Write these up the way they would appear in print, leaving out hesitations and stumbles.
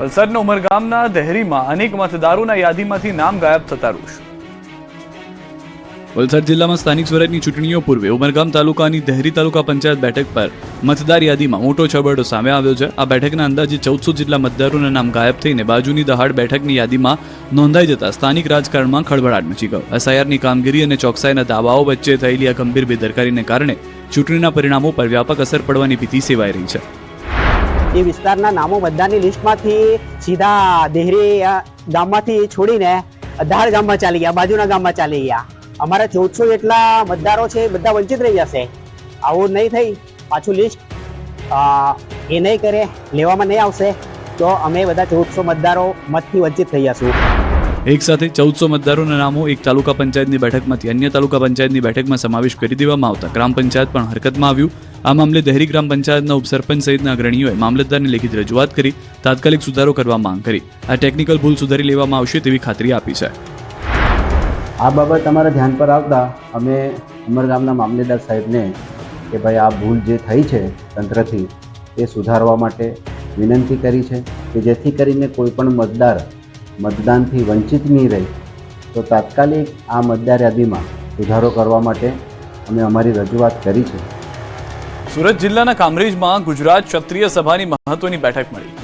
વલસાડના ઉમરગામના દહેરીમાં અનેક મતદારોના યાદીમાંથી નામ ગાયબ થતા રોષ। વલસાડ જિલ્લામાં સ્થાનિક સ્વરાજની ચૂંટણીઓ પૂર્વે ઉમરગામ તાલુકાની દહેરી તાલુકા પંચાયત બેઠક પર મતદાર યાદીમાં મોટો છબરડો સામે આવ્યો છે। આ બેઠકના અંદાજે 1400 જેટલા મતદારોના નામ ગાયબ થઈને બાજુની દહાડ બેઠકની યાદીમાં નોંધાઈ જતા સ્થાનિક રાજકારણમાં ખળભળાટ મચી ગયો। એસઆઈઆરની કામગીરી અને ચોકસાઈના દાવાઓ વચ્ચે થયેલી આ ગંભીર બેદરકારીને કારણે ચૂંટણીના પરિણામો પર વ્યાપક અસર પડવાની ભીતિ સેવાઈ રહી છે। એ વિસ્તારના નામો મતદારની લિસ્ટમાંથી સીધા દેહરી ગામમાંથી છોડીને દહાડ ગામમાં ચાલી ગયા, બાજુના ગામમાં ચાલી ગયા। અમારા 1400 જેટલા મતદારો છે બધા વંચિત રહી જશે। આવું નહીં થઈ પાછું લિસ્ટ એ નહીં કરે, લેવામાં નહીં આવશે તો અમે બધા 1400 મતદારો મતથી વંચિત થઈ જશું। એક સાથે 1400 મતદારોના નામો એક તાલુકા પંચાયતની બેઠકમાંથી અન્ય તાલુકા પંચાયતની બેઠકમાં સમાવેશ કરી દેવામાં આવતા ગ્રામ પંચાયત પણ હરકતમાં આવ્યું। આ મામલે દહેરી ગ્રામ પંચાયતના ઉપસરપંચ સહિતના અગ્રણીઓએ મામલતદારને લેખિત રજૂઆત કરી તાત્કાલિક સુધારો કરવા માંગ કરી। આ ટેકનિકલ ભૂલ સુધારી લેવામાં આવશે તેવી ખાતરી આપી છે। આ બાબત અમારા ધ્યાન પર આવતા અમે ઉમરગામના મામલેદાર સાહેબને કે ભાઈ આ ભૂલ જે થઈ છે તંત્રથી તે સુધારવા માટે વિનંતી કરી છે કે જેથી કરીને કોઈ પણ મતદાર મતદાનથી વંચિત નહીં રહે તો તાત્કાલિક આ મતદાર યાદીમાં સુધારો કરવા માટે અમે અમારી રજૂઆત કરી છે। સુરત જિલ્લાના કામરેજમાં ગુજરાત ક્ષત્રિય સભાની મહત્વની બેઠક મળી।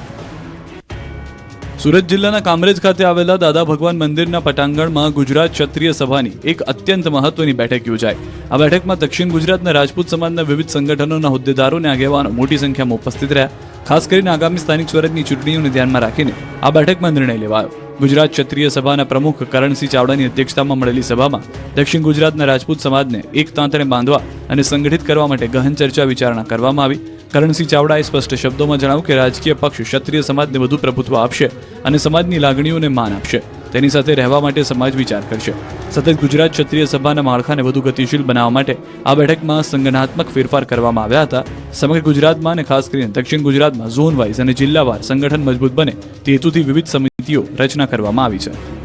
સુરત જિલ્લાના કામરેજ ખાતે આવેલા દાદા ભગવાન મંદિરના પટાંગણમાં ગુજરાત ક્ષત્રિય સભાની એક અત્યંત મહત્વની બેઠક યોજાઈ। આ બેઠકમાં દક્ષિણ ગુજરાતના રાજપૂત સમાજના વિવિધ સંગઠનોના હોદ્દેદારો અને આગેવાનો મોટી સંખ્યામાં ઉપસ્થિત રહ્યા। ખાસ કરીને આગામી સ્થાનિક સ્વરાજની ચૂંટણીઓને ધ્યાનમાં રાખીને આ બેઠકમાં નિર્ણય લેવાયો। ગુજરાત ક્ષત્રિય સભાના પ્રમુખ કરણસિંહ ચાવડાની અધ્યક્ષતામાં મળેલી સભામાં દક્ષિણ ગુજરાતના રાજપૂત સમાજને એક તાંતણે બાંધવા અને સંગઠિત કરવા માટે ગહન ચર્ચા વિચારણા કરવામાં આવી। કરણસિંહ ચાવડાએ સ્પષ્ટ શબ્દોમાં જણાવ્યું કે રાજકીય પક્ષ ક્ષત્રિય સમાજને વધુ પ્રભુત્વ આપશે અને સમાજની લાગણીઓને માન આપશે। તેની સાથે રહેવા માટે સમાજ વિચાર કરશે। સતત ગુજરાત ક્ષત્રિય સભાના માળખાને વધુ ગતિશીલ બનાવવા માટે આ બેઠકમાં સંગઠનાત્મક ફેરફાર કરવામાં આવ્યા હતા। સમગ્ર ગુજરાતમાં અને ખાસ કરીને દક્ષિણ ગુજરાતમાં ઝોન વાઇઝ અને જિલ્લાવાર સંગઠન મજબૂત બને તે હેતુથી વિવિધ સમિતિઓ રચના કરવામાં આવી છે।